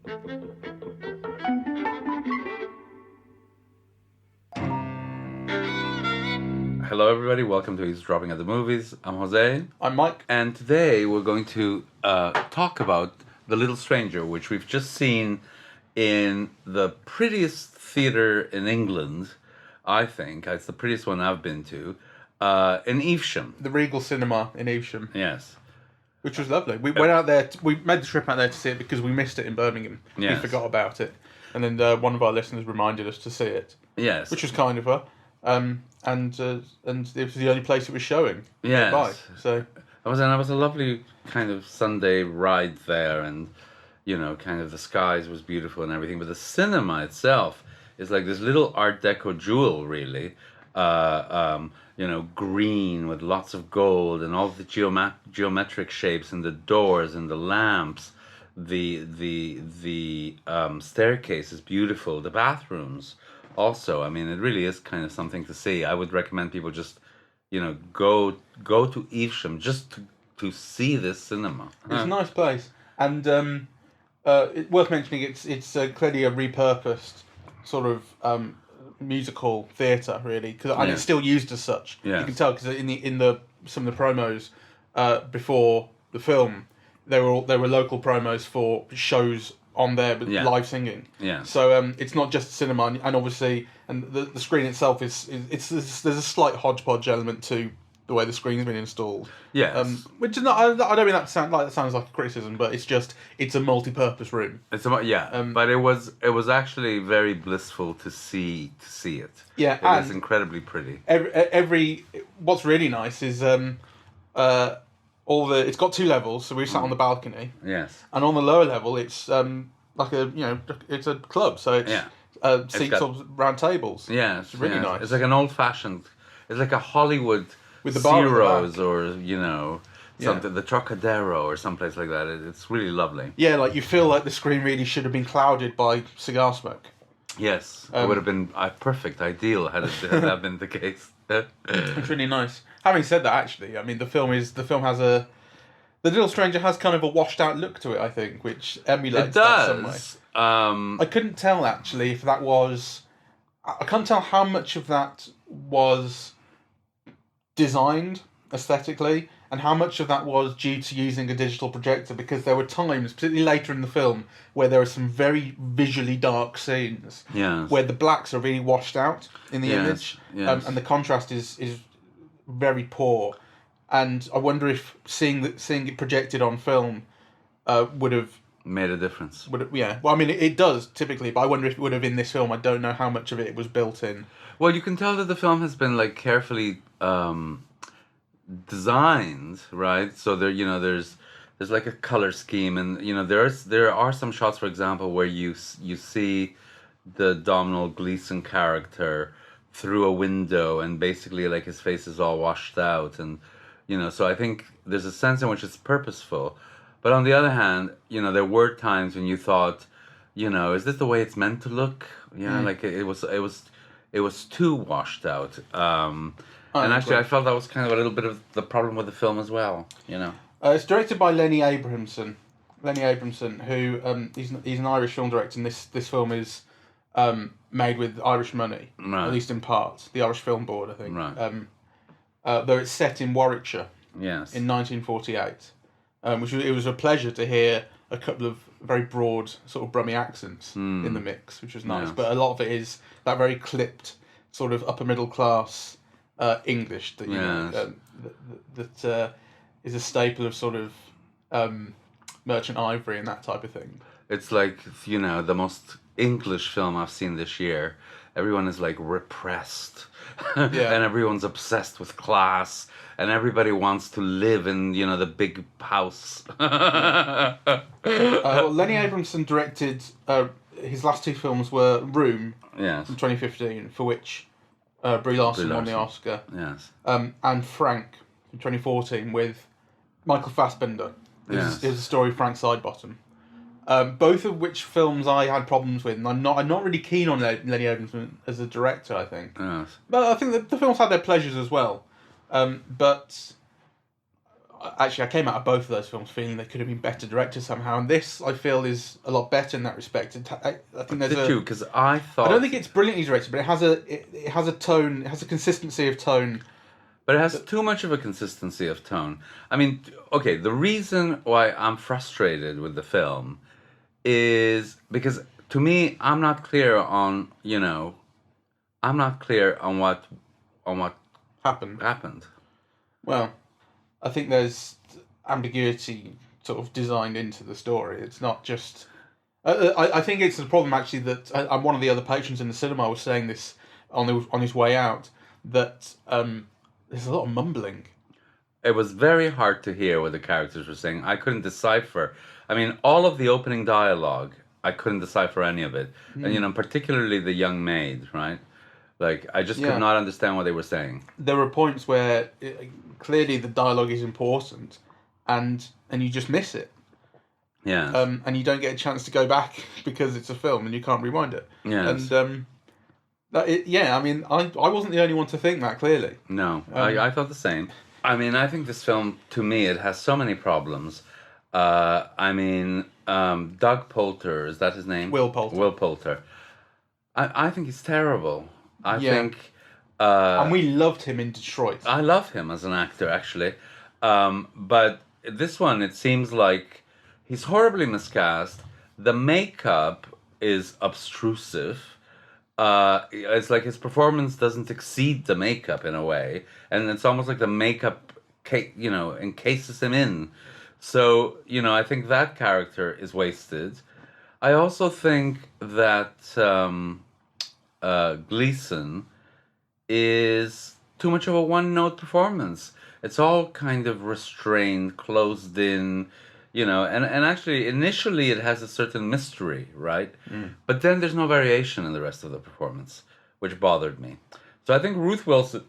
Hello, everybody. Welcome to Eavesdropping at the Movies. I'm José. I'm Mike. And today we're going to talk about The Little Stranger, which we've just seen in the prettiest theatre in England, I think. It's the prettiest one I've been to, in Evesham. The Regal cinema in Evesham. Yes. Which was lovely. We went out there, we made the trip out there to see it because we missed it in Birmingham. Yes. We forgot about it. And then one of our listeners reminded us to see it. Yes. Which was kind of her. And it was the only place it was showing. Yes. Nearby, so It was a lovely kind of Sunday ride there, and kind of the skies was beautiful and everything. But the cinema itself is like this little Art Deco jewel, really. Green with lots of gold and all the geometric shapes and the doors and the lamps. The staircase is beautiful. The bathrooms. Also, I mean, it really is kind of something to see. I would recommend people just, go to Evesham just to see this cinema. it's a nice place. And worth mentioning, it's clearly a repurposed sort of music hall theatre, really, and it's still used as such. Yes. You can tell because in some of the promos before the film, there were local promos for shows on there with live singing. Yeah. So it's not just cinema, and obviously, and the screen itself there's a slight hodgepodge element to the way the screen's been installed. Yes. Which is not. I don't mean that sounds like a criticism, but it's a multi-purpose room. But it was actually very blissful to see it. Yeah, it was incredibly pretty. What's really nice is it's got two levels, so we sat on the balcony. Yes. And on the lower level, it's it's a club, so it's seats round tables. Yes, it's really nice. It's like an old-fashioned. It's like a Hollywood with the bar Ciro's or something, the Trocadero or someplace like that. It's really lovely. Yeah, like you feel like the screen really should have been clouded by cigar smoke. Yes, it would have been ideal had that been the case. It's really nice. Having said that, actually, I mean, the film has The Little Stranger has kind of a washed out look to it, I think, which emulates that some way. I couldn't tell actually if that was. I can't tell how much of that was designed aesthetically and how much of that was due to using a digital projector, because there were times, particularly later in the film, where there are some very visually dark scenes where the blacks are really washed out in the image, and the contrast is very poor. And I wonder if seeing it projected on film would have made a difference. Well, I mean, it does typically, but I wonder if it would have in this film. I don't know how much of it was built in. Well, you can tell that the film has been carefully designed, right? So there's like a color scheme, and there are some shots, for example, where you see the Domhnall Gleeson character through a window, and basically like his face is all washed out, and so I think there's a sense in which it's purposeful. But on the other hand, there were times when you thought, is this the way it's meant to look? Like it was too washed out. And actually, I felt that was kind of a little bit of the problem with the film as well. It's directed by Lenny Abramson. Who he's an Irish film director, and this film is made with Irish money, at least in part. The Irish Film Board, I think. Right. Though it's set in Warwickshire. Yes. In 1948, it was a pleasure to hear a couple of very broad sort of Brummie accents in the mix, which was nice. Yes. But a lot of it is that very clipped sort of upper middle class English that that is a staple of sort of Merchant Ivory and that type of thing. It's like the most English film I've seen this year. Everyone is like repressed, and everyone's obsessed with class, and everybody wants to live in the big house. Lenny Abramson directed his last two films were Room from 2015, for which Brie Larson won the Oscar. Yes. And Frank in 2014 with Michael Fassbender. It was a story of Frank Sidebottom. Both of which films I had problems with, and I'm not really keen on Lenny Abramson as a director, I think. Yes. But I think the films had their pleasures as well. But actually, I came out of both of those films feeling they could have been better directed somehow, and this I feel is a lot better in that respect. I think there's Did you? Because I thought I don't think it's brilliantly directed, but it has a tone, it has a consistency of tone. But it has too much of a consistency of tone. I mean, okay, the reason why I'm frustrated with the film is because to me, I'm not clear on, what Happened. Well, I think there's ambiguity sort of designed into the story. It's not just. I think it's the problem actually that one of the other patrons in the cinema was saying this on his way out, that there's a lot of mumbling. It was very hard to hear what the characters were saying. I couldn't decipher. I mean, all of the opening dialogue, I couldn't decipher any of it. And, particularly the young maid, right? Like, I just could not understand what they were saying. There were points where clearly the dialogue is important and you just miss it. Yeah. And you don't get a chance to go back because it's a film and you can't rewind it. Yes. And I mean, I wasn't the only one to think that, clearly. No, I thought the same. I mean, I think this film, to me, it has so many problems. Doug Poulter, is that his name? Will Poulter. Will Poulter. I think he's terrible. I think... and we loved him in Detroit. I love him as an actor, actually. But this one, it seems like he's horribly miscast. The makeup is obtrusive. It's like his performance doesn't exceed the makeup in a way, and it's almost like the makeup, encases him in. So, I think that character is wasted. I also think that Gleeson is too much of a one-note performance. It's all kind of restrained, closed in. And actually, initially it has a certain mystery, right? But then there's no variation in the rest of the performance, which bothered me. So I think Ruth Wilson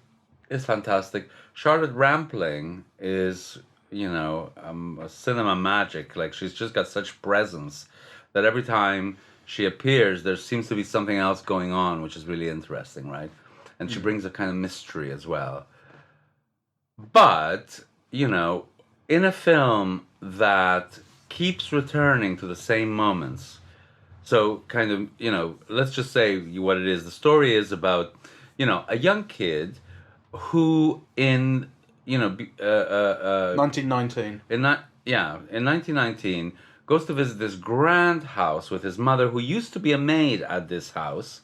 is fantastic. Charlotte Rampling is, a cinema magic. Like, she's just got such presence that every time she appears, there seems to be something else going on, which is really interesting, right? And she brings a kind of mystery as well. But, in a film that keeps returning to the same moments. So kind of, let's just say what it is. The story is about, a young kid who in, 1919. In 1919, goes to visit this grand house with his mother, who used to be a maid at this house,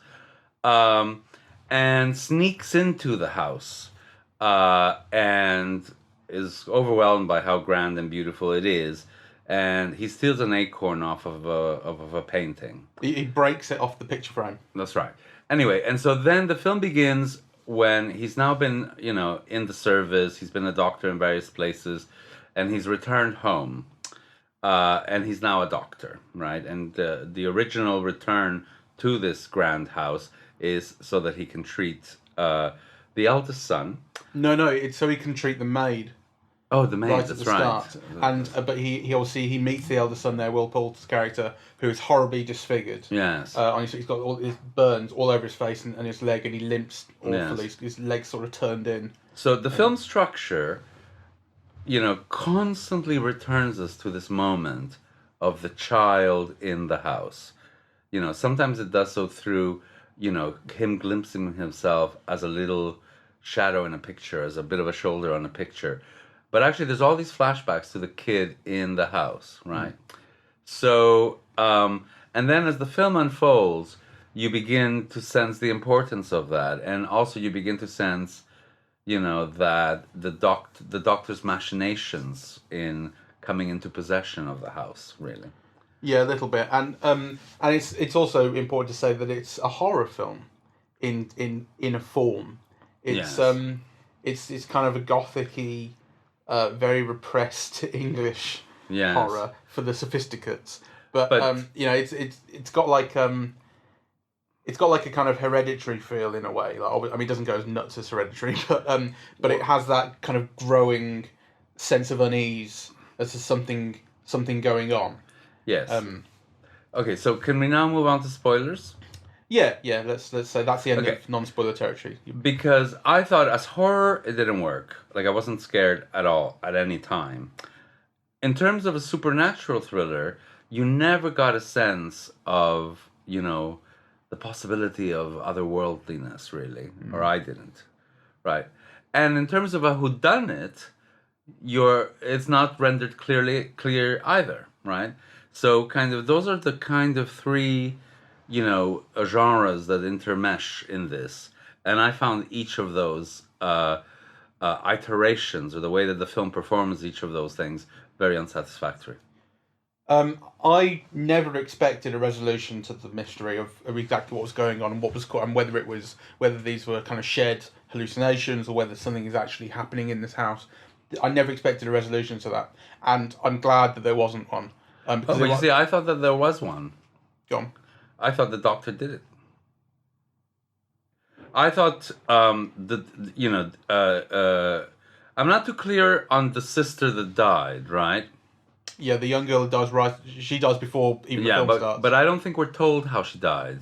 and sneaks into the house, and is overwhelmed by how grand and beautiful it is, and he steals an acorn off of a painting. He breaks it off the picture frame. That's right. Anyway, and so then the film begins when he's now been, in the service. He's been a doctor in various places, and he's returned home, and he's now a doctor, right? And the original return to this grand house is so that he can treat the eldest son. No, it's so he can treat the maid. Oh, the maid, right that's at the right. Start. And but he obviously he meets the eldest son there, Will Poulter's character, who is horribly disfigured. Yes. He's got all his burns all over his face and his leg, and he limps awfully. Yes. His legs sort of turned in. So the film structure, constantly returns us to this moment of the child in the house. Sometimes it does so through, him glimpsing himself as a little shadow in a picture, as a bit of a shoulder on a picture. But actually, there's all these flashbacks to the kid in the house, right? So, and then as the film unfolds, you begin to sense the importance of that. And also you begin to sense, that the doctor's machinations in coming into possession of the house, really. Yeah, a little bit. And it's also important to say that it's a horror film in a form. It's it's kind of a gothic-y, very repressed English horror for the sophisticates, but it's got like a kind of Hereditary feel in a way. Like, it doesn't go as nuts as Hereditary, but it has that kind of growing sense of unease as to something going on. Yes. Okay, so can we now move on to spoilers? Yeah. Let's say that's the end of non-spoiler territory. Because I thought as horror, it didn't work. Like I wasn't scared at all at any time. In terms of a supernatural thriller, you never got a sense of, the possibility of otherworldliness, really, or I didn't, right? And in terms of a whodunit, it's not rendered clear either, right? So kind of those are the kind of three, genres that intermesh in this, and I found each of those iterations or the way that the film performs each of those things very unsatisfactory. I never expected a resolution to the mystery of exactly what was going on and what was and whether these were kind of shared hallucinations or whether something is actually happening in this house. I never expected a resolution to that, and I'm glad that there wasn't one. But you see, I thought that there was one. Go on. I thought the doctor did it. I thought I'm not too clear on the sister that died, right? Yeah, the young girl that dies right. She dies before even the film starts. But I don't think we're told how she died.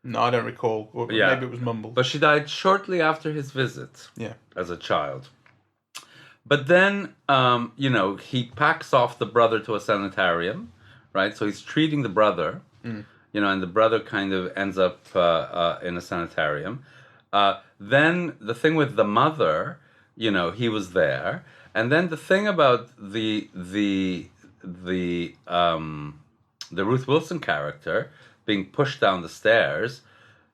No, I don't recall. Or maybe it was mumbled. But she died shortly after his visit. Yeah. As a child. But then, he packs off the brother to a sanitarium, right? So he's treating the brother, and the brother kind of ends up in a sanitarium. Then the thing with the mother, he was there. And then the thing about the Ruth Wilson character being pushed down the stairs,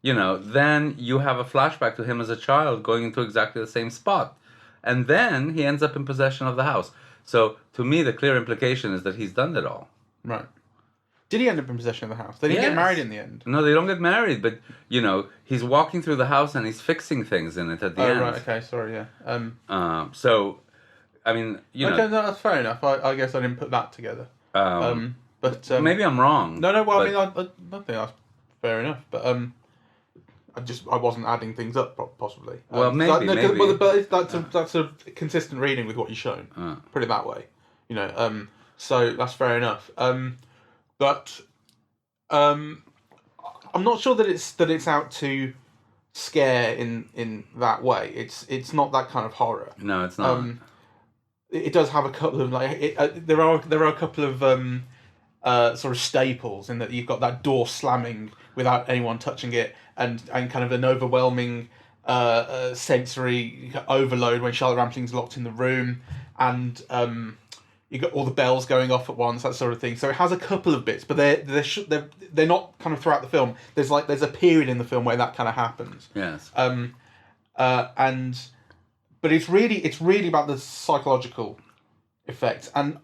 then you have a flashback to him as a child going into exactly the same spot. And then he ends up in possession of the house. So to me, the clear implication is that he's done it all. Right. Did he end up in possession of the house? They didn't get married in the end. No, they don't get married, but, he's walking through the house and he's fixing things in it at the end. Oh, right, okay, sorry, yeah. So, I mean, Okay, no, that's fair enough. I guess I didn't put that together. But maybe I'm wrong. No, well, I mean, I think that's fair enough, but I wasn't adding things up, possibly. Well, maybe. But that's a consistent reading with what you've shown. Put it that way, so that's fair enough. But I'm not sure that it's out to scare in that way. It's not that kind of horror. No, it's not. It does have a couple of there are a couple of sort of staples in that you've got that door slamming without anyone touching it, and kind of an overwhelming sensory overload when Charlotte Rampling's locked in the room, and you got all the bells going off at once, that sort of thing. So it has a couple of bits, but they're not kind of throughout the film. There's a period in the film where that kind of happens. Yes. But it's really about the psychological effects, and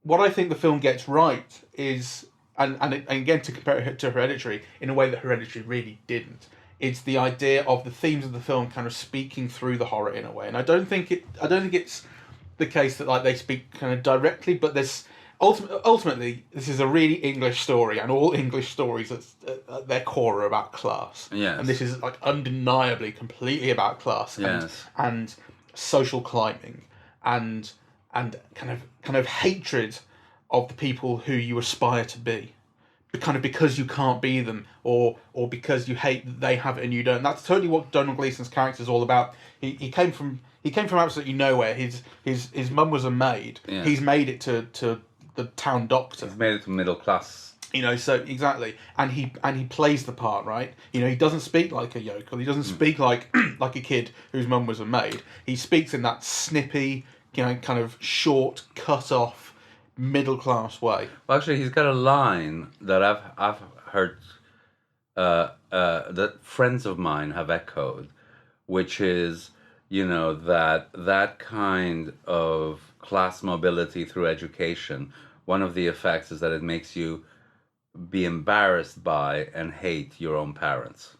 what I think the film gets right is, and again to compare it to Hereditary in a way that Hereditary really didn't, it's the idea of the themes of the film kind of speaking through the horror in a way, and I don't think it's the case that they speak kind of directly, but this ultimately this is a really English story, and all English stories at their core are about class. Yes. And this is undeniably completely about class. Yes. And social climbing and kind of hatred of the people who you aspire to be, kind of because you can't be them, or because you hate that they have it and you don't. That's totally what Domhnall Gleeson's character is all about. He came from absolutely nowhere. His mum was a maid. Yeah. He's made it to the town doctor. He's made it to middle class. So exactly, and he plays the part, right? He doesn't speak like a yokel. He doesn't speak like a kid whose mum was a maid. He speaks in that snippy, kind of short, cut off, middle class way. Well, actually, he's got a line that I've heard that friends of mine have echoed, which is, that kind of class mobility through education. One of the effects is that it makes you be embarrassed by and hate your own parents.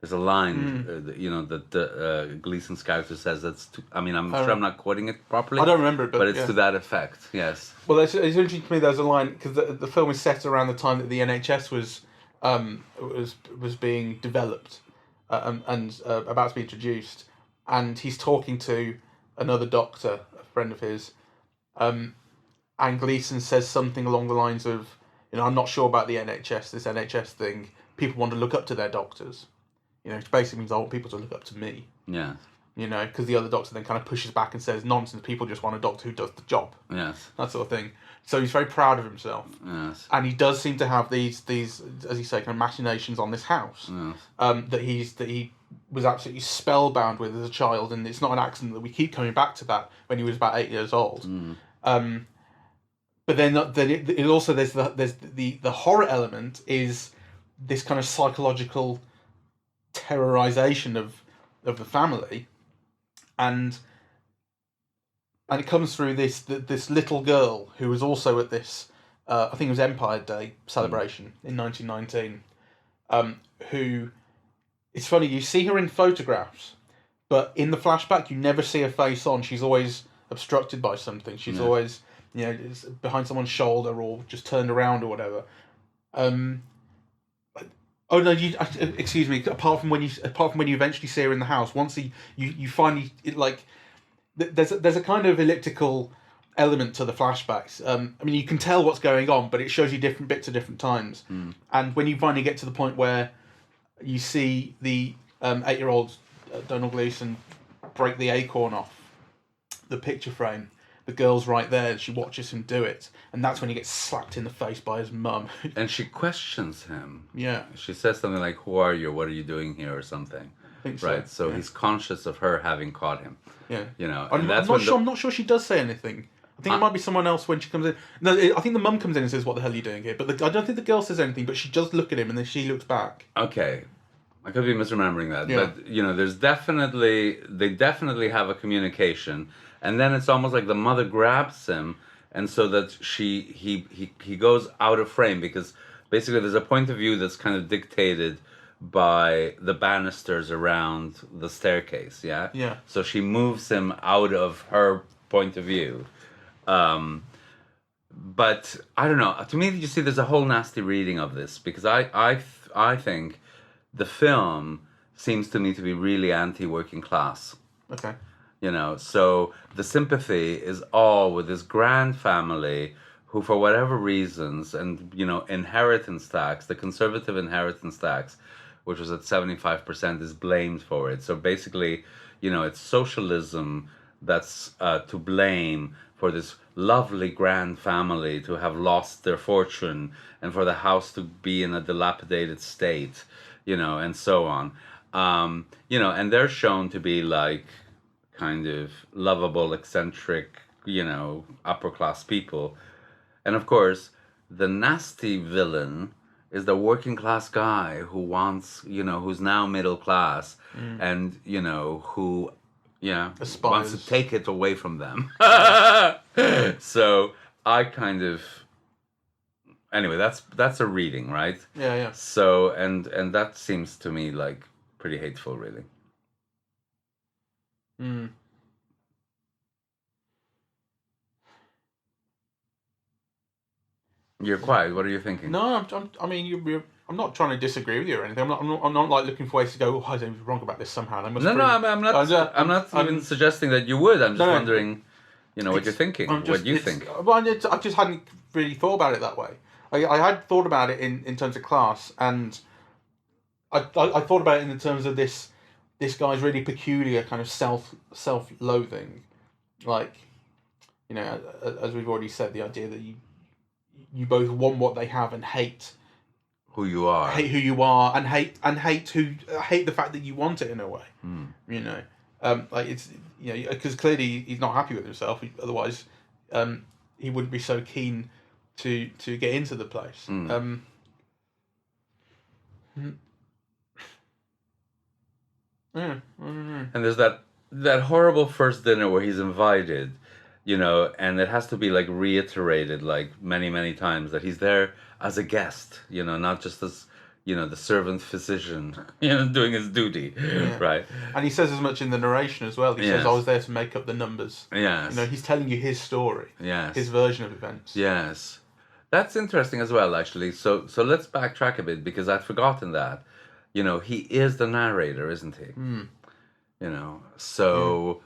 There's a line, that Gleeson's character says. I'm sure I'm not quoting it properly. I don't remember it, but it's to that effect. Yes. Well, it's interesting to me. There's a line because the film is set around the time that the NHS was being developed and about to be introduced, and he's talking to another doctor, a friend of his, and Gleeson says something along the lines of, I'm not sure about the NHS, this NHS thing, people want to look up to their doctors. Which basically means I want people to look up to me. Yeah. Because the other doctor then kind of pushes back and says, nonsense, people just want a doctor who does the job. Yes. That sort of thing. So he's very proud of himself. Yes. And he does seem to have these, as you say, kind of machinations on this house. Yes. That he was absolutely spellbound with as a child, and it's not an accident that we keep coming back to that when he was about 8 years old. But then it also there's the horror element is this kind of psychological terrorization of the family, and it comes through this little girl who was also at this I think it was Empire Day celebration in 1919. Who, it's funny, you see her in photographs, but in the flashback you never see her face on. She's always obstructed by something. She's always it's behind someone's shoulder or just turned around or whatever. Oh no! Excuse me. Apart from when you eventually see her in the house, once you finally there's a kind of elliptical element to the flashbacks. I mean, you can tell what's going on, but it shows you different bits at different times. And when you finally get to the point where you see the 8-year-old Domhnall Gleeson break the acorn off the picture frame, the girl's right there, and she watches him do it, and that's when he gets slapped in the face by his mum. And she questions him. Yeah. She says something like, "Who are you? What are you doing here?" or something. I think so. Right. So he's conscious of her having caught him. Yeah. And I'm not sure she does say anything. I think it might be someone else when she comes in. No, I think the mum comes in and says, "What the hell are you doing here?" But I don't think the girl says anything. But she does look at him, and then she looks back. Okay. I could be misremembering that, Yeah. but they definitely have a communication, and then it's almost like the mother grabs him, and so that he goes out of frame, because basically there's a point of view that's kind of dictated by the banisters around the staircase, yeah? Yeah. So she moves him out of her point of view. But I don't know. To me, you see, there's a whole nasty reading of this, because I think the film seems to me to be really anti-working class. Okay. So the sympathy is all with this grand family who, for whatever reasons, and, inheritance tax, the conservative inheritance tax, which was at 75%, is blamed for it. So basically, it's socialism that's to blame for this lovely grand family to have lost their fortune and for the house to be in a dilapidated state, and so on. And they're shown to be like kind of lovable, eccentric, upper class people. And of course, the nasty villain is the working class guy who wants, who's now middle class, and, who, aspires. wants to take it away from them. So I kind of, anyway, that's a reading, right? Yeah. So, and that seems to me like pretty hateful, really. You're quiet. What are you thinking? No, I'm not trying to disagree with you or anything. I'm not like looking for ways to go, "Oh, I don't be wrong about this somehow." I'm not even suggesting that you would. I'm just wondering, what you're thinking. What you think? Well, I just hadn't really thought about it that way. I had thought about it in terms of class, and I thought about it in terms of this guy's really peculiar kind of self-loathing, like, as we've already said, the idea that you both want what they have and hate who you are, and hate the fact that you want it in a way. It's because clearly he's not happy with himself. Otherwise, he wouldn't be so keen to get into the place. And there's that horrible first dinner where he's invited, and it has to be like reiterated like many, many times that he's there as a guest, not just as, the servant physician, doing his duty, right? And he says as much in the narration as well. He says, "I was there to make up the numbers." Yes. He's telling you his story. Yes. His version of events. Yes. That's interesting as well, actually. So let's backtrack a bit, because I'd forgotten that. He is the narrator, isn't he? So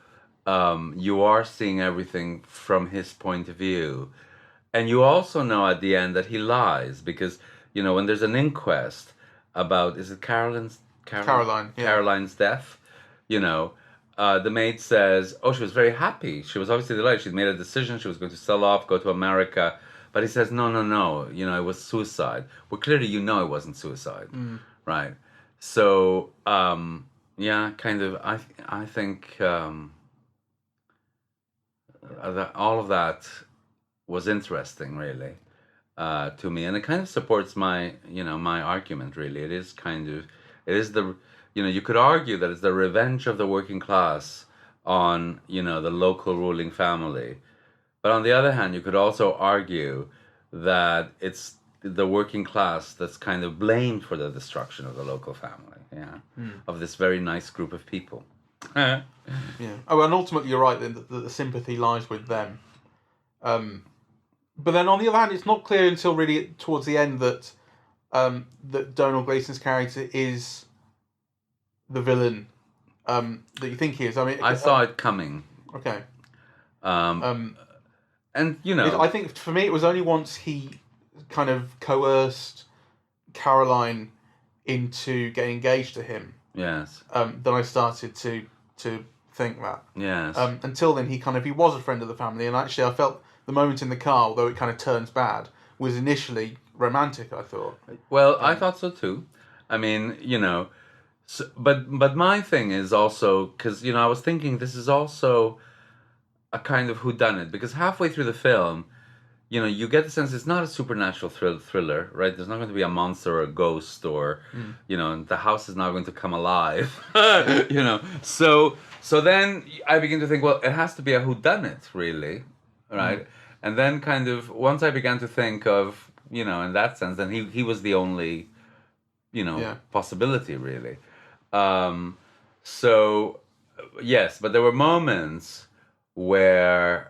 you are seeing everything from his point of view. And you also know at the end that he lies, because, when there's an inquest, about, is it Caroline, yeah. Caroline's death, the maid says, oh, she was very happy. She was obviously delighted. She'd made a decision. She was going to sell off, go to America. But he says, no, no, no. It was suicide. Well, clearly, it wasn't suicide, right? So, yeah, kind of. I think all of that was interesting, really, to me, and it kind of supports my argument. Really, it is the you could argue that it's the revenge of the working class on the local ruling family, but on the other hand, you could also argue that it's the working class that's kind of blamed for the destruction of the local family, of this very nice group of people. Yeah. Oh, and ultimately, you're right. Then the sympathy lies with them. But then on the other hand, it's not clear until really towards the end that Domhnall Gleeson's character is the villain that you think he is. I mean, I saw it coming. Okay. And I think for me it was only once he kind of coerced Caroline into getting engaged to him. Yes. Then I started to think that. Yes. Until then, he was a friend of the family, and actually, I felt the moment in the car, although it kind of turns bad, was initially romantic. I thought. Well, I thought so too. I mean, but my thing is also because I was thinking this is also a kind of whodunit, because halfway through the film, you get the sense it's not a supernatural thriller, right? There's not going to be a monster or a ghost or, the house is not going to come alive, So then I begin to think, well, it has to be a whodunit, really, right? And then kind of once I began to think of, in that sense, then he was the only, possibility, really. So yes, but there were moments where.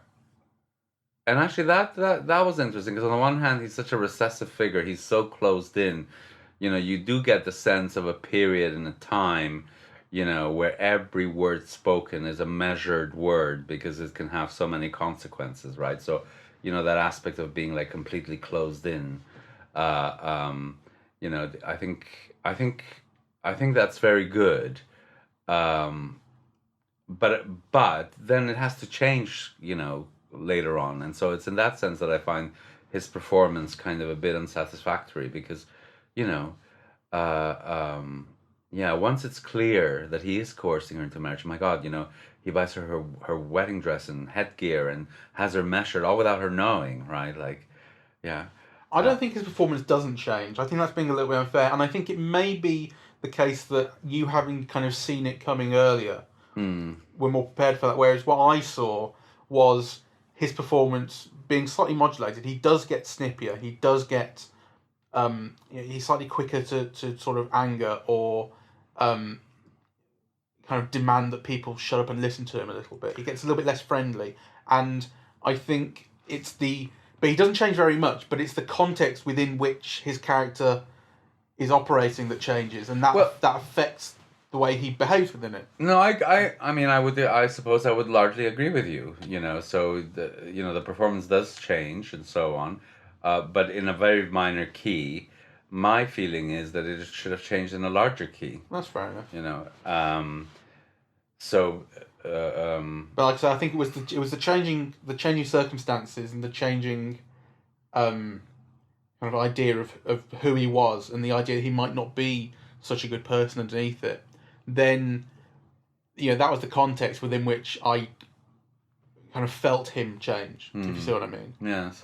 And actually, that was interesting, because on the one hand, he's such a recessive figure. He's so closed in. You do get the sense of a period and a time, where every word spoken is a measured word, because it can have so many consequences, right? So, that aspect of being like completely closed in. I think that's very good. But then it has to change, later on, and so it's in that sense that I find his performance kind of a bit unsatisfactory, because once it's clear that he is coercing her into marriage, my God, he buys her wedding dress and headgear and has her measured all without her knowing, right? Like, yeah. I don't think his performance doesn't change. I think that's being a little bit unfair, and I think it may be the case that you, having kind of seen it coming earlier, were more prepared for that, whereas what I saw was his performance being slightly modulated. He does get snippier. He does get, he's slightly quicker to sort of anger or kind of demand that people shut up and listen to him a little bit. He gets a little bit less friendly. And I think but he doesn't change very much, but it's the context within which his character is operating that changes. And that affects the way he behaves within it. No, I suppose I would largely agree with you. So the performance does change and so on, but in a very minor key. My feeling is that it should have changed in a larger key. That's fair enough. But like I said, I think it was the changing circumstances and the changing kind of idea of who he was, and the idea that he might not be such a good person underneath it. Then, that was the context within which I kind of felt him change. If you see what I mean. Yes.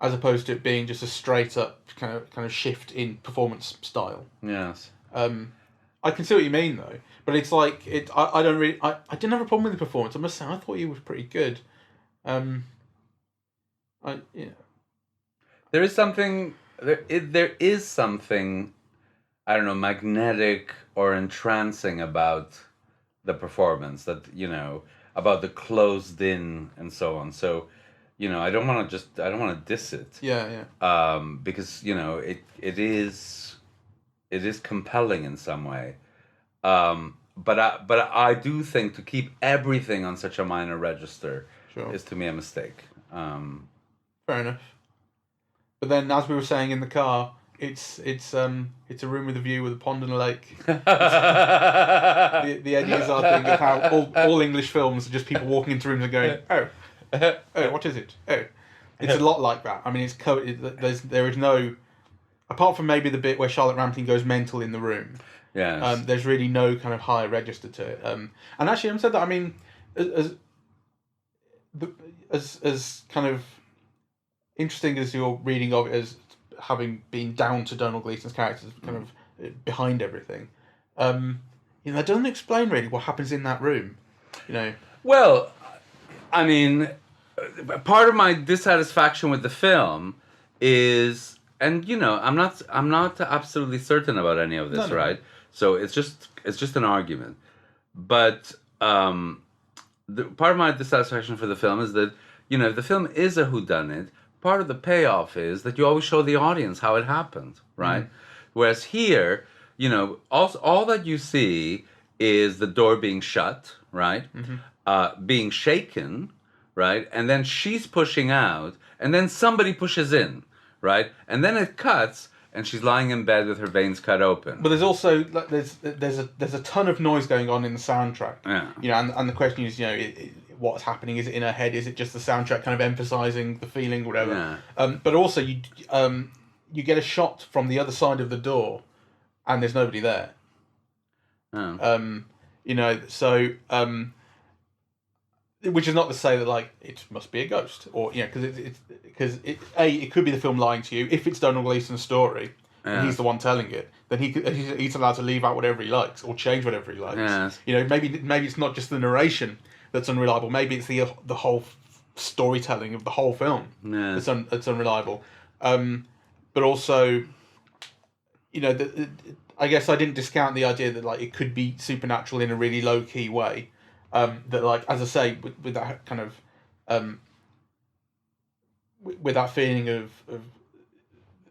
As opposed to it being just a straight up kind of shift in performance style. Yes. I can see what you mean though, but it's like I don't really. I didn't have a problem with the performance. I must say, I thought he was pretty good. There is something. There is something. I don't know, magnetic or entrancing about the performance, that about the closed in and so on. So, I don't want to diss it. Yeah. Because it is compelling in some way. But I do think to keep everything on such a minor register is to me a mistake. Fair enough. But then, as we were saying in the car, it's a room with a view with a pond and a lake. the Eddie Izzard thing of how all English films are just people walking into rooms and going, oh, what is it? Oh, it's a lot like that. I mean, there is no, apart from maybe the bit where Charlotte Rampling goes mental in the room. Yes. There's really no kind of higher register to it. And actually, having said that, I mean, as kind of interesting as your reading of it as having been down to Domhnall Gleeson's characters, kind of behind everything, that doesn't explain really what happens in that room. Well, I mean, part of my dissatisfaction with the film is, and I'm not absolutely certain about any of this, right? So it's just an argument, but part of my dissatisfaction for the film is that if the film is a whodunit, part of the payoff is that you always show the audience how it happened, right? Whereas here, all that you see is the door being shut, right? Being shaken, right? And then she's pushing out, and then somebody pushes in, right? And then it cuts, and she's lying in bed with her veins cut open. But there's also there's a ton of noise going on in the soundtrack. Yeah. And the question is, what's happening? Is it in her head? Is it just the soundtrack kind of emphasizing the feeling, whatever? Yeah. But also you get a shot from the other side of the door, and there's nobody there. Oh. Which is not to say that it must be a ghost, or because it could be the film lying to you. If it's Domhnall Gleeson's story and he's the one telling it, then he's allowed to leave out whatever he likes or change whatever he likes. Yes. Maybe it's not just the narration that's unreliable. Maybe it's the whole storytelling of the whole film that's unreliable. But also, I guess I didn't discount the idea that it could be supernatural in a really low key way. That as I say, with that kind of with that feeling of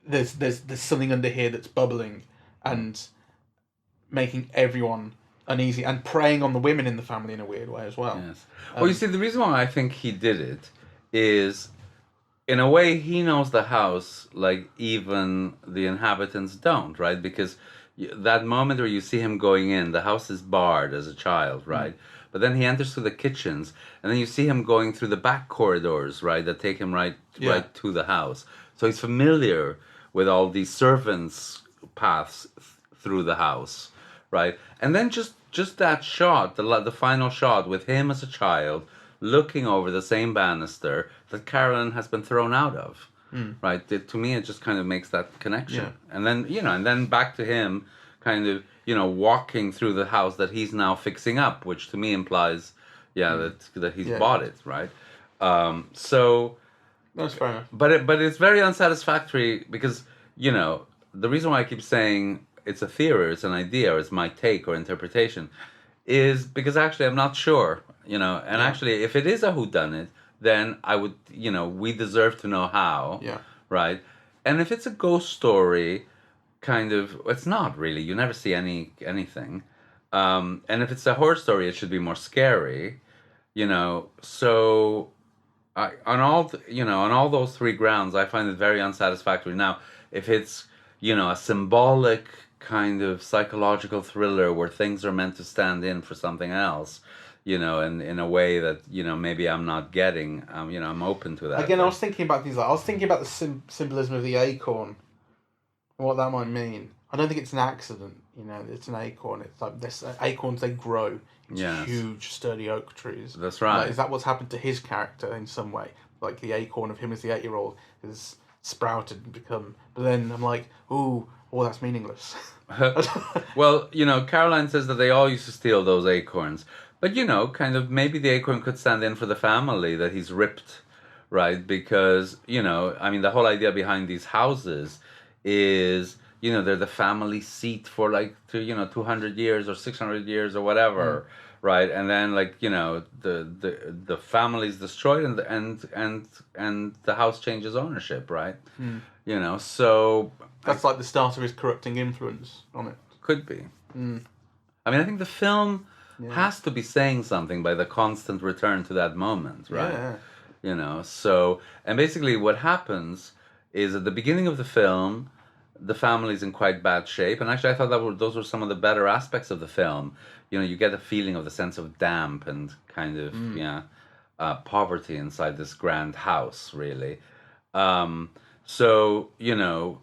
there's something under here that's bubbling and making everyone uneasy and preying on the women in the family in a weird way as well. Yes. Well, you see, the reason why I think he did it is, in a way, he knows the house like even the inhabitants don't, right? Because that moment where you see him going in, the house is barred as a child, right? But then he enters through the kitchens, and then you see him going through the back corridors, right, that take him right to the house. So he's familiar with all these servants' paths through the house, right? And then just that shot, the final shot with him as a child looking over the same banister that Carolyn has been thrown out of, right? To me, it just kind of makes that connection. Yeah. And then, and then back to him kind of, walking through the house that he's now fixing up, which to me implies, that he's bought it, right? So that's fair enough. But it's very unsatisfactory because, the reason why I keep saying it's a theory, or it's an idea, or it's my take or interpretation, is because actually I'm not sure, actually if it is a whodunit, then I would, we deserve to know how, right? And if it's a ghost story, kind of, it's not really, you never see anything, and if it's a horror story, it should be more scary, so on all those three grounds, I find it very unsatisfactory. Now, if it's, a symbolic kind of psychological thriller where things are meant to stand in for something else, in a way that, maybe I'm not getting, I'm open to that. Again, I was thinking about things I was thinking about the symbolism of the acorn and what that might mean. I don't think it's an accident, it's an acorn. It's like this acorns, they grow into huge, sturdy oak trees. That's right. Is that what's happened to his character in some way? Like the acorn of him as the 8-year-old is sprouted and become. But then I'm like, ooh, that's meaningless. Well, Caroline says that they all used to steal those acorns. But, kind of maybe the acorn could stand in for the family that he's ripped, right? Because, I mean, the whole idea behind these houses is, they're the family seat for 200 years or 600 years or whatever, right? And then the family's destroyed and the house changes ownership, right? So that's like the start of his corrupting influence on it. Could be. I mean, I think the film has to be saying something by the constant return to that moment, right? So, and basically what happens is at the beginning of the film, the family's in quite bad shape. And actually, I thought those were some of the better aspects of the film. You get a feeling of the sense of damp and kind of poverty inside this grand house, really. Um, so the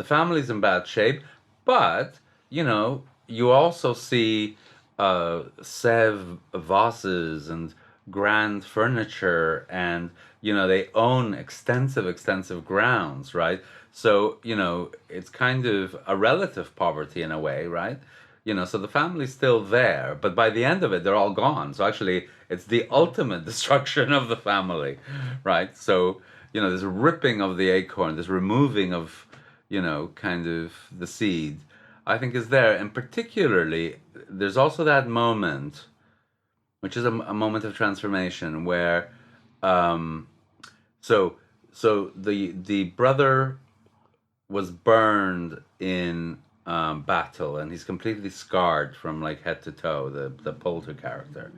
family's in bad shape, but you also see Sev vases and grand furniture, and they own extensive grounds, right? So it's kind of a relative poverty in a way, right? So the family's still there, but by the end of it, they're all gone. So actually, it's the ultimate destruction of the family, right? So this ripping of the acorn, this removing of kind of the seed, I think is there. And particularly, there's also that moment, which is a moment of transformation where, um, so the brother was burned in battle, and he's completely scarred from like head to toe. The Poulter character,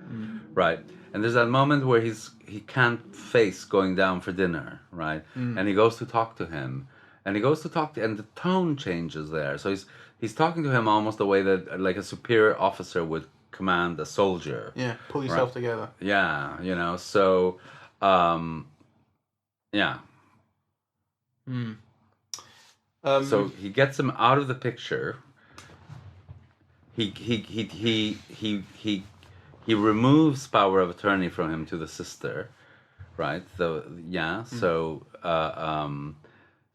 right? And there's that moment where he can't face going down for dinner, right? And he goes to talk to him, and and the tone changes there. So he's talking to him almost the way that like a superior officer would command a soldier. Yeah, pull yourself together. Yeah, so yeah. So he gets him out of the picture. He removes power of attorney from him to the sister, right? So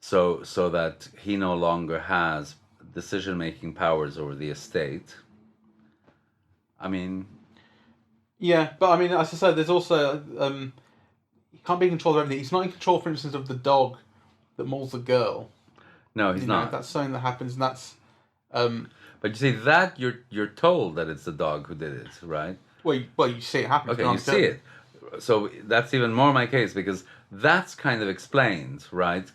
so that he no longer has decision-making powers over the estate. I mean, yeah, but I mean, as I said, there's also he can't be in control of everything. He's not in control, for instance, of the dog that mauls the girl. No, he's not. That's something that happens, and that's. But you see that you're told that it's the dog who did it, right? Well, you see it happen. Okay, you see it. So that's even more my case, because that's kind of explained, right?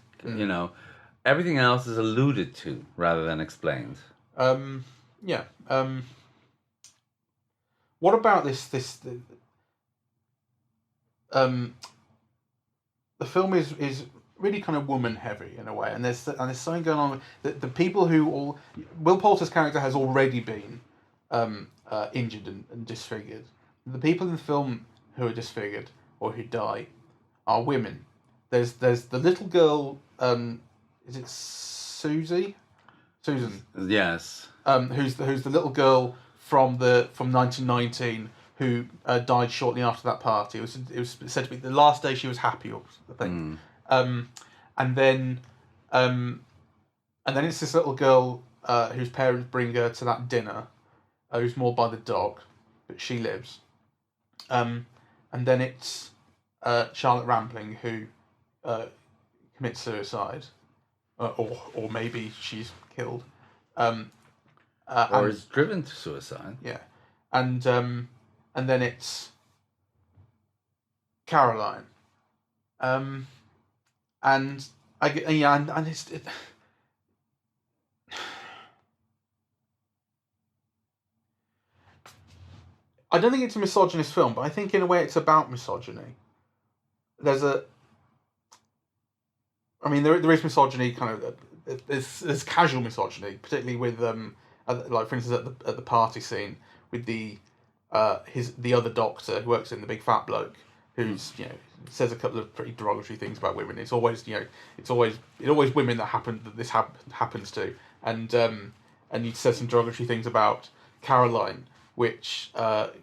Everything else is alluded to rather than explained. Yeah. What about this? The film is really kind of woman heavy in a way, and there's something going on. The people who Will Poulter's character has already been injured and disfigured. The people in the film who are disfigured or who die are women. There's the little girl. Is it Susan? Yes. Who's the little girl from 1919 who died shortly after that party. It was said to be the last day she was happy, or something. And then it's this little girl whose parents bring her to that dinner, who's mauled by the dog, but she lives. And then it's Charlotte Rampling who commits suicide, or maybe she's killed, or is driven to suicide. Yeah, and then it's Caroline, and it's. I don't think it's a misogynist film, but I think in a way it's about misogyny. There is misogyny, kind of. There's casual misogyny, particularly with like for instance at the party scene with the other doctor who works in, the big fat bloke who's says a couple of pretty derogatory things about women. It's always women that this happens to, and he says some derogatory things about Caroline, which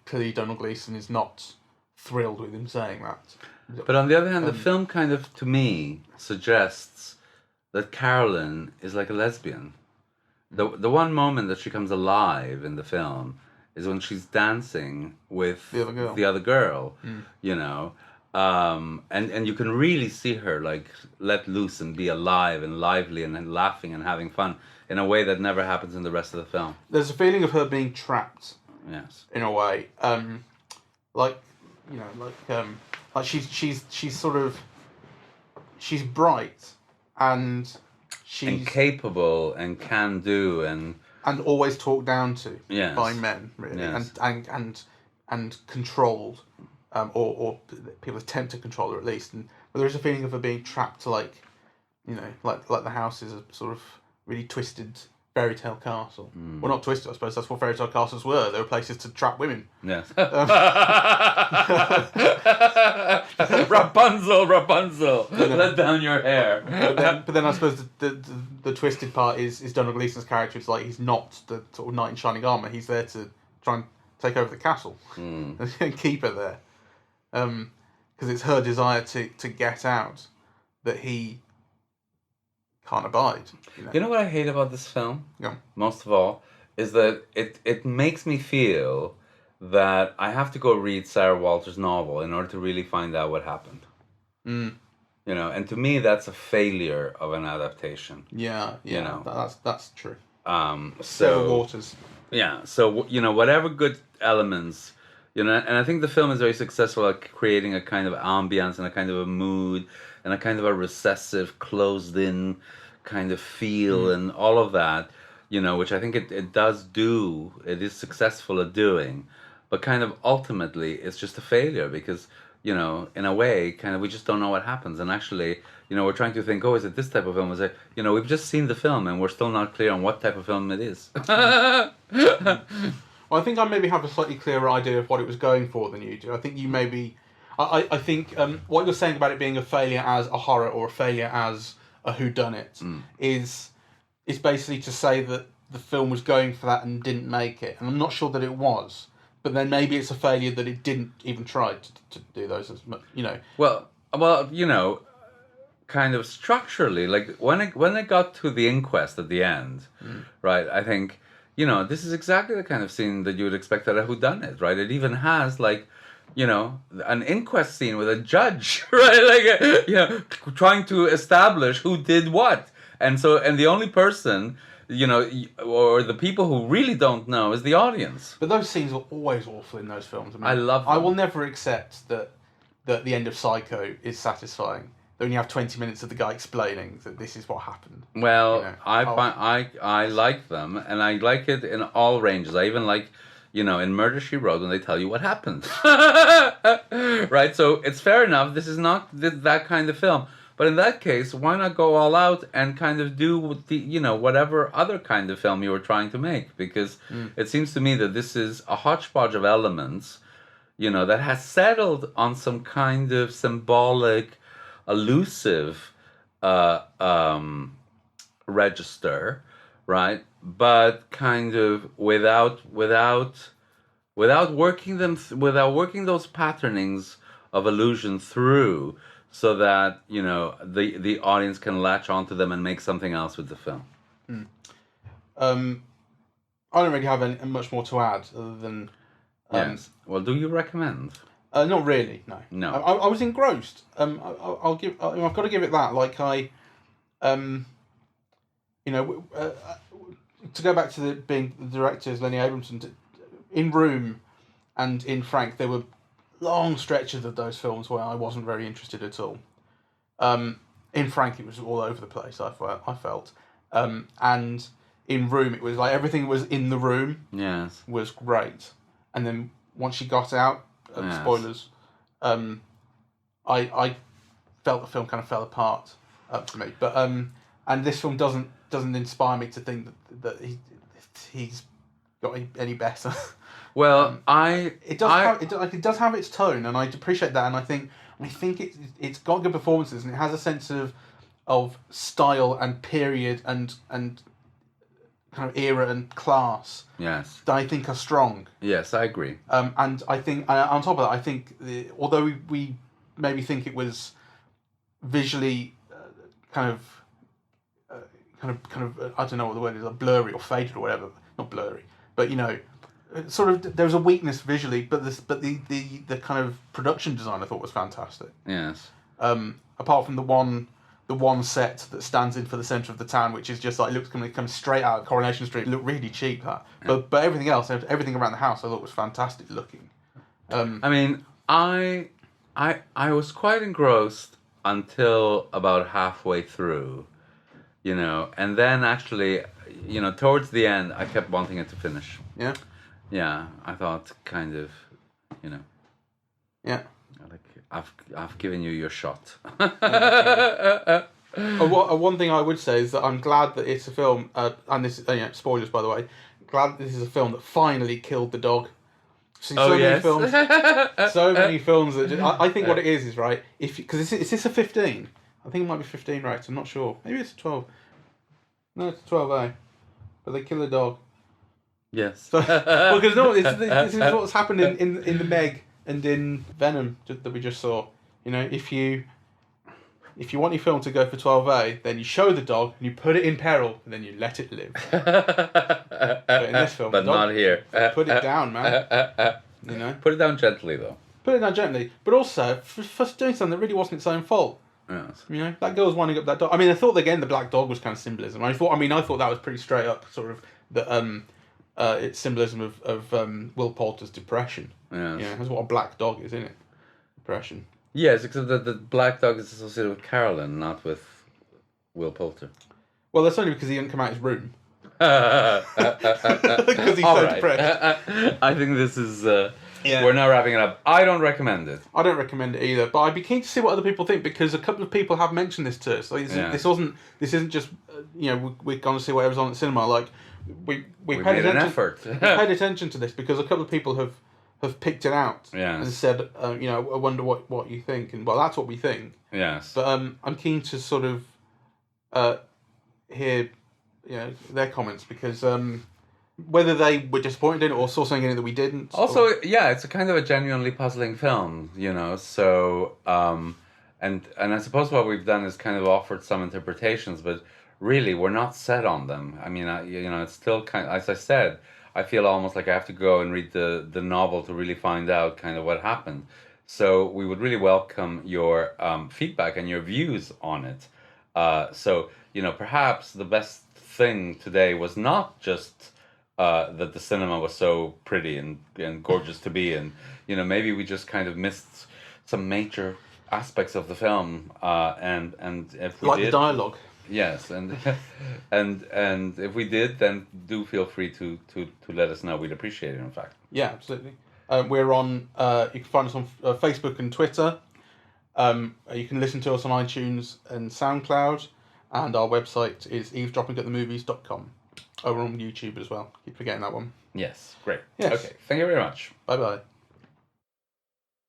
clearly Domhnall Gleeson is not thrilled with him saying that. But on the other hand, the film kind of, to me, suggests that Caroline is like a lesbian. The one moment that she comes alive in the film is when she's dancing with the other girl, and you can really see her like let loose and be alive and lively and laughing and having fun in a way that never happens in the rest of the film. There's a feeling of her being trapped. Yes. In a way, like she's sort of, she's bright and she's capable and can do and always talked down to yes. by men, really, yes. and controlled, or people attempt to control her at least. But there is a feeling of her being trapped to like like the house is a sort of really twisted fairy tale castle. Well, not twisted, I suppose. That's what fairy tale castles were. They were places to trap women. Yes. Rapunzel, let down your hair. But then I suppose the twisted part is Domhnall Gleeson's character. It's like he's not the sort of knight in shining armour. He's there to try and take over the castle and keep her there. Because it's her desire to get out that he can't abide. You know what I hate about this film? Yeah. Most of all, is that it makes me feel that I have to go read Sarah Walter's novel in order to really find out what happened. And to me that's a failure of an adaptation. Yeah. That's true. Sarah Waters. Yeah. So whatever good elements. And I think the film is very successful at creating a kind of ambience and a kind of a mood and a kind of a recessive, closed-in kind of feel and all of that, which I think it does do. It is successful at doing, but kind of ultimately it's just a failure because, in a way, kind of we just don't know what happens. And actually, we're trying to think, is it this type of film? Is it, we've just seen the film and we're still not clear on what type of film it is. Well, I think I maybe have a slightly clearer idea of what it was going for than you do. I think you maybe... I think what you're saying about it being a failure as a horror or a failure as a whodunit is basically to say that the film was going for that and didn't make it. And I'm not sure that it was. But then maybe it's a failure that it didn't even try to do those as much, Well, kind of structurally, like when it got to the inquest at the end, right, I think... this is exactly the kind of scene that you would expect at a whodunit, right? It even has, like, an inquest scene with a judge, right? Like, trying to establish who did what. And the only person, or the people who really don't know is the audience. But those scenes are always awful in those films. I love them. I will never accept that the end of Psycho is satisfying. Then you have 20 minutes of the guy explaining that this is what happened. Well, I like them, and I like it in all ranges. I even like, in Murder, She Wrote when they tell you what happened. Right? So it's fair enough. This is not that kind of film. But in that case, why not go all out and kind of do the, whatever other kind of film you were trying to make? Because it seems to me that this is a hodgepodge of elements, that has settled on some kind of symbolic, elusive register, right? But kind of without working those patternings of illusion through, so that the audience can latch onto them and make something else with the film. I don't really have much more to add other than yes. Well, do you recommend? Not really. No. I was engrossed. I'll give. I've got to give it that. Like to go back to being the directors, Lenny Abramson, in Room and in Frank, there were long stretches of those films where I wasn't very interested at all. In Frank, it was all over the place. I felt, and in Room, it was like everything was in the room. Yes, was great, and then once she got out, spoilers, I felt the film kind of fell apart for me. But and this film doesn't inspire me to think that he's got any better. Well, it does have its tone, and I appreciate that, and I think it's got good performances, and it has a sense of style and period and kind of era and class. Yes, that I think are strong. Yes, I agree. And I think on top of that, I think although we maybe think it was visually kind of I don't know what the word is, like blurry or faded or whatever. Not blurry, but sort of there was a weakness visually, but the kind of production design I thought was fantastic. Yes. Apart from the one set that stands in for the centre of the town, which is just like looks comes straight out of Coronation Street. It looked really cheap, that. But everything else, everything around the house, I thought was fantastic looking. I mean, I was quite engrossed until about halfway through, and then actually, towards the end, I kept wanting it to finish. Yeah. Yeah, I thought kind of, Yeah. like I've given you your shot. One thing I would say is that I'm glad that it's a film, and this is spoilers by the way. Glad that this is a film that finally killed the dog. Many films, so many films that I think what it is right. Because is this a 15? I think it might be 15 rated. I'm not sure. Maybe it's a 12. No, it's a 12A. But they kill a dog. Yes. So, well, because no, this is what's happened in the Meg and in Venom that we just saw. You know, if you want your film to go for 12A, then you show the dog and you put it in peril and then you let it live. But in this film, but not here. Put it down, man. You know, put it down gently though. Put it down gently, but also for doing something that really wasn't its own fault. Yes. You know, that girl's winding up that dog. I mean, I thought again the black dog was kind of symbolism. I thought that was pretty straight up, sort of that it's symbolism of Will Poulter's depression. Yes. You know, that's what a black dog is, isn't it? Depression. Yes, except that the black dog is associated with Carolyn, not with Will Poulter. Well, that's only because he didn't come out of his room. Because he's so depressed. I think this is... We're now wrapping it up. I don't recommend it. I don't recommend it either, but I'd be keen to see what other people think, because a couple of people have mentioned this to us. Like, this isn't just we're going to see whatever's on at the cinema. Like we paid made an effort. We paid attention to this because a couple of people have picked it out and said, I wonder what you think, and well, that's what we think. Yes. But I'm keen to sort of hear their comments, because whether they were disappointed in it or saw something in it that we didn't. Also, it's a kind of a genuinely puzzling film, so and I suppose what we've done is kind of offered some interpretations, but really we're not set on them. I mean, it's still kind of, as I said, I feel almost like I have to go and read the novel to really find out kind of what happened. So we would really welcome your feedback and your views on it. So perhaps the best thing today was not just that the cinema was so pretty and gorgeous to be in. Maybe we just kind of missed some major aspects of the film, and if we did, the dialogue. Yes, and if we did, then do feel free to let us know. We'd appreciate it, in fact. Yeah, absolutely. We're on. You can find us on Facebook and Twitter. You can listen to us on iTunes and SoundCloud, and our website is eavesdroppingatthemovies.com. Oh, we're on YouTube as well. Keep forgetting that one. Yes, great. Yes. Okay, thank you very much. Bye-bye.